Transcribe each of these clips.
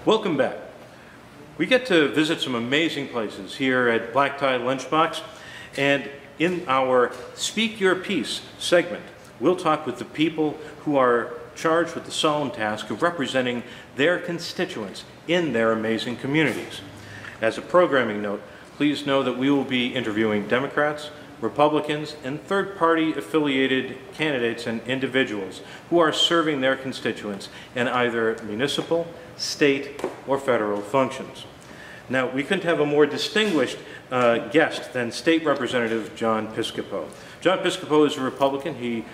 Welcome back. We get to visit some amazing places here at Black Tie Lunchbox, and in our Speak Your Piece segment, we'll talk with the people who are charged with the solemn task of representing their constituents in their amazing communities. As a programming note, please know that we will be interviewing Democrats, Republicans, and third-party affiliated candidates and individuals who are serving their constituents in either municipal, state, or federal functions. Now, we couldn't have a more distinguished guest than State Representative John Piscopo. John Piscopo is a Republican. He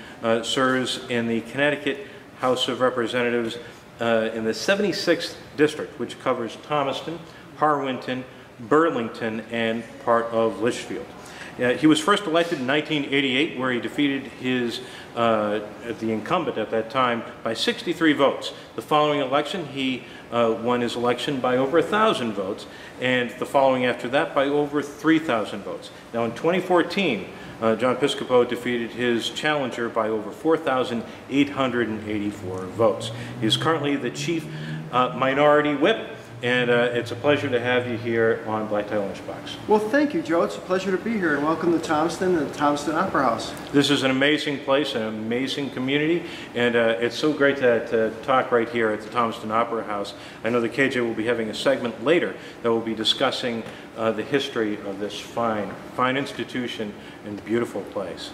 serves in the Connecticut House of Representatives in the 76th District, which covers Thomaston, Harwinton, Burlington, and part of Litchfield. He was first elected in 1988, where he defeated the incumbent at that time by 63 votes. The following election, he won his election by over 1,000 votes, and the following after that by over 3,000 votes. Now in 2014, John Piscopo defeated his challenger by over 4,884 votes. He is currently the Chief Minority Whip, and it's a pleasure to have you here on Black Tie Lunchbox. Well, thank you, Joe. It's a pleasure to be here, and welcome to Thomaston and the Thomaston Opera House. This is an amazing place, an amazing community, and it's so great to talk right here at the Thomaston Opera House. I know that KJ will be having a segment later that will be discussing the history of this fine institution and beautiful place.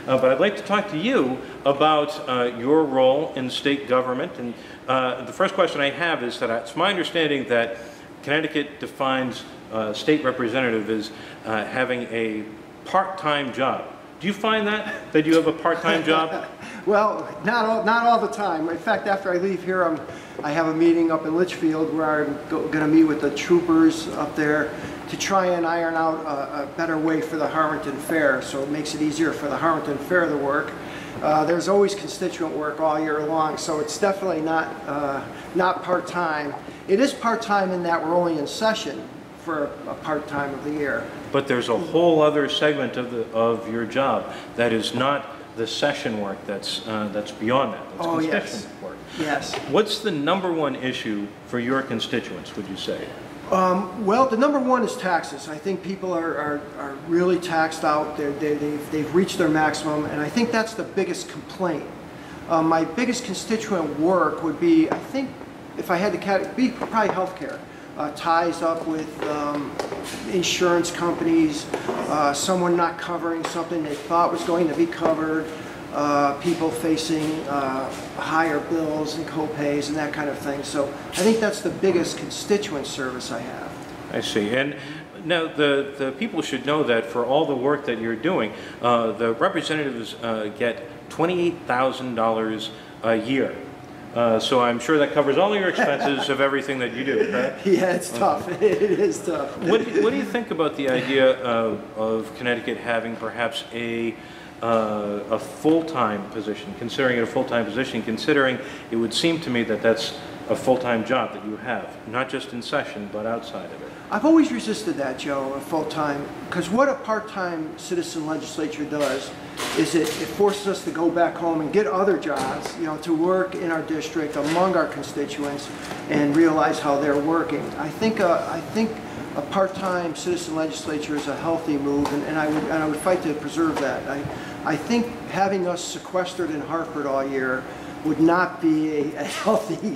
But I'd like to talk to you about your role in state government. And the first question I have is that it's my understanding that Connecticut defines state representative as having a part-time job. Do you find that you have a part-time job? Well, not all the time. In fact, after I leave here, I have a meeting up in Litchfield where I'm going to meet with the troopers up there to try and iron out a better way for the Harwinton Fair, so it makes it easier for the Harwinton Fair to work. There's always constituent work all year long, so it's definitely not part-time. It is part-time in that we're only in session for a part-time of the year. But there's a whole other segment of your job that is not the session work, that's beyond that. That's constituent work. Yes. What's the #1 issue for your constituents, would you say? Well, the #1 is taxes. I think people are really taxed out. They've reached their maximum, and I think that's the biggest complaint. My biggest constituent work would be, I think, if I had to be probably healthcare. Ties up with insurance companies, someone not covering something they thought was going to be covered, people facing higher bills and co-pays and that kind of thing. So I think that's the biggest constituent service I have. I see. And now the people should know that for all the work that you're doing, the representatives get $28,000 a year. So I'm sure that covers all your expenses of everything that you do, right? Yeah, it's tough. It is tough. What do you think about the idea of Connecticut having perhaps a full-time position, considering it a full-time position, considering it would seem to me that that's a full-time job that you have, not just in session, but outside of it? I've always resisted that, Joe, a full-time, because what a part-time citizen legislature does is it forces us to go back home and get other jobs, to work in our district among our constituents and realize how they're working. I think a part-time citizen legislature is a healthy move, and I would fight to preserve that. I think having us sequestered in Hartford all year would not be a healthy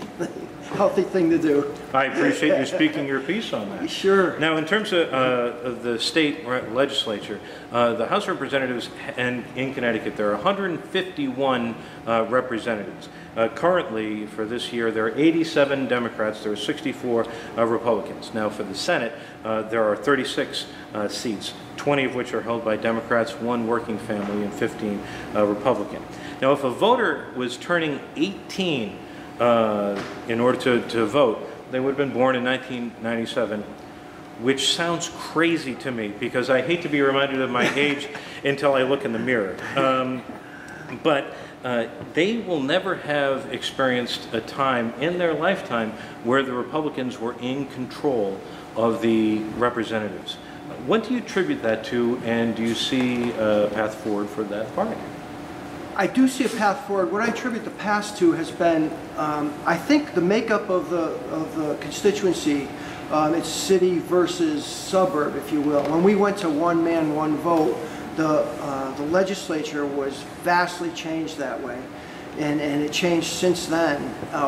thing to do. I appreciate you speaking your piece on that. Sure. Now, in terms of the state legislature, the House of Representatives in Connecticut, there are 151 representatives. Currently, for this year, there are 87 Democrats, there are 64 Republicans. Now, for the Senate, there are 36 seats, 20 of which are held by Democrats, 1 working family, and 15 Republican. Now, if a voter was turning 18 in order to vote, they would have been born in 1997, which sounds crazy to me because I hate to be reminded of my age until I look in the mirror. But they will never have experienced a time in their lifetime where the Republicans were in control of the representatives. What do you attribute that to, and do you see a path forward for that party? I do see a path forward. What I attribute the past to has been, I think, the makeup of the constituency. It's city versus suburb, if you will. When we went to one man, one vote, the legislature was vastly changed that way. And it changed since then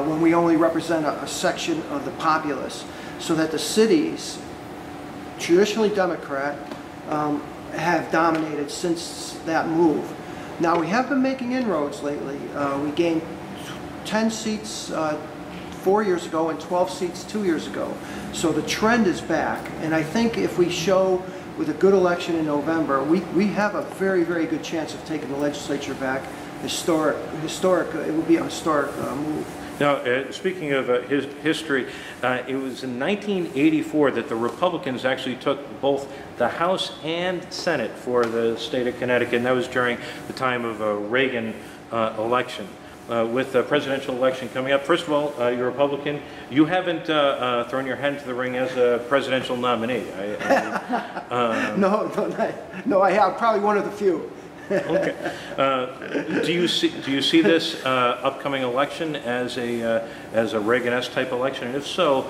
when we only represent a section of the populace. So that the cities, traditionally Democrat, have dominated since that move. Now we have been making inroads lately. We gained 10 seats 4 years ago and 12 seats 2 years ago. So the trend is back. And I think if we show with a good election in November, we have a very, very good chance of taking the legislature back. Historic, it would be a historic move. Now, speaking of history, it was in 1984 that the Republicans actually took both the House and Senate for the state of Connecticut, and that was during the time of a Reagan election. With the presidential election coming up, first of all, you're a Republican. You haven't thrown your hat into the ring as a presidential nominee. No, I have. Probably one of the few. Okay. Do you see this upcoming election as a Reagan-esque type election? And if so,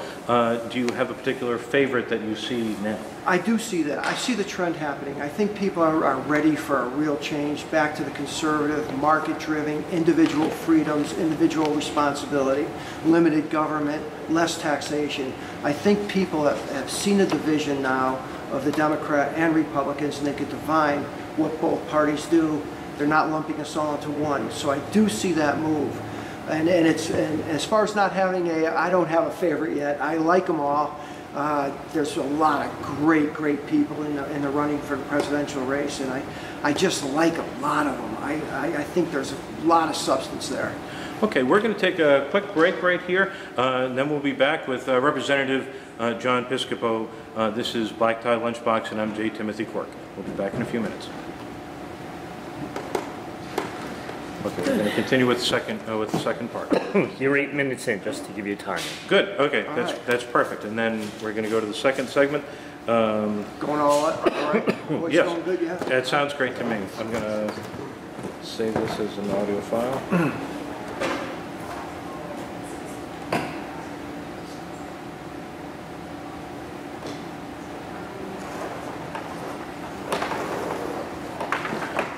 do you have a particular favorite that you see now? I do see that. I see the trend happening. I think people are ready for a real change, back to the conservative, market-driven, individual freedoms, individual responsibility, limited government, less taxation. I think people have seen the division now of the Democrat and Republicans, and they could divine what both parties do. They're not lumping us all into one. So I do see that move. And as far as not having I don't have a favorite yet. I like them all. There's a lot of great people in the running for the presidential race, and I just like a lot of them. I think there's a lot of substance there. Okay, we're going to take a quick break right here, and then we'll be back with Representative John Piscopo. This is Black Tie Lunchbox, and I'm J. Timothy Quirk. We'll be back in a few minutes. Okay, we're going to continue with the second part. You're 8 minutes in, just to give you time. Good. Okay, that's perfect. And then we're going to go to the second segment. Going all right? Yes, going good, yeah? That sounds great to me. I'm going to save this as an audio file.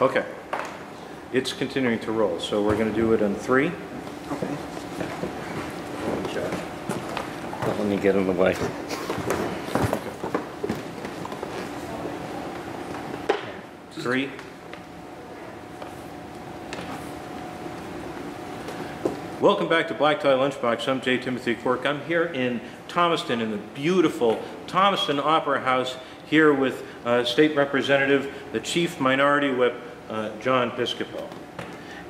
Okay. It's continuing to roll, so we're going to do it in 3. Okay. Let me get in the way. Okay. 3. Welcome back to Black Tie Lunchbox. I'm J. Timothy Quirk. I'm here in Thomaston, in the beautiful Thomaston Opera House, here with State Representative, the Chief Minority Whip, John Piscopo.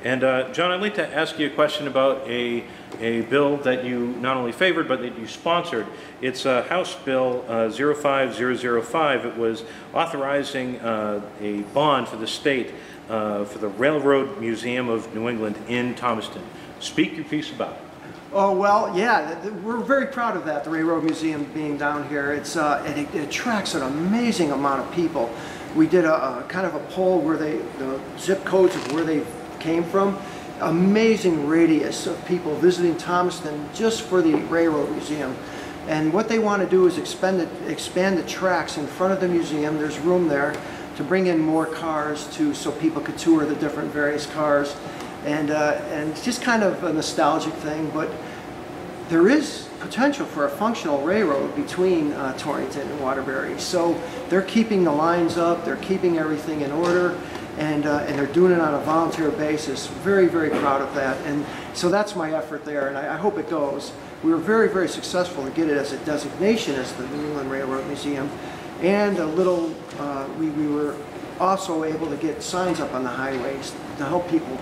And John, I'd like to ask you a question about a bill that you not only favored, but that you sponsored. It's House Bill 05005. It was authorizing a bond for the state for the Railroad Museum of New England in Thomaston. Speak your piece about it. Oh, well, yeah, we're very proud of that, the Railroad Museum being down here. It attracts an amazing amount of people. We did a kind of a poll where the zip codes of where they came from. Amazing radius of people visiting Thomaston just for the Railroad Museum. And what they want to do is expand the tracks in front of the museum. There's room there to bring in more cars so people could tour the different various cars. And it's just kind of a nostalgic thing, but there is potential for a functional railroad between Torrington and Waterbury. So they're keeping the lines up, they're keeping everything in order, and they're doing it on a volunteer basis. Very, very proud of that. And so that's my effort there, and I hope it goes. We were very, very successful to get it as a designation as the New England Railroad Museum. And we were also able to get signs up on the highways to help people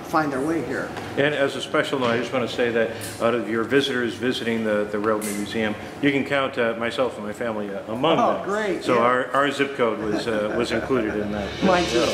find their way here. And as a special note, I just want to say that out of your visitors visiting the Railroad Museum, you can count myself and my family among them. Oh, great. So yeah. our zip code was included in that. Mine too.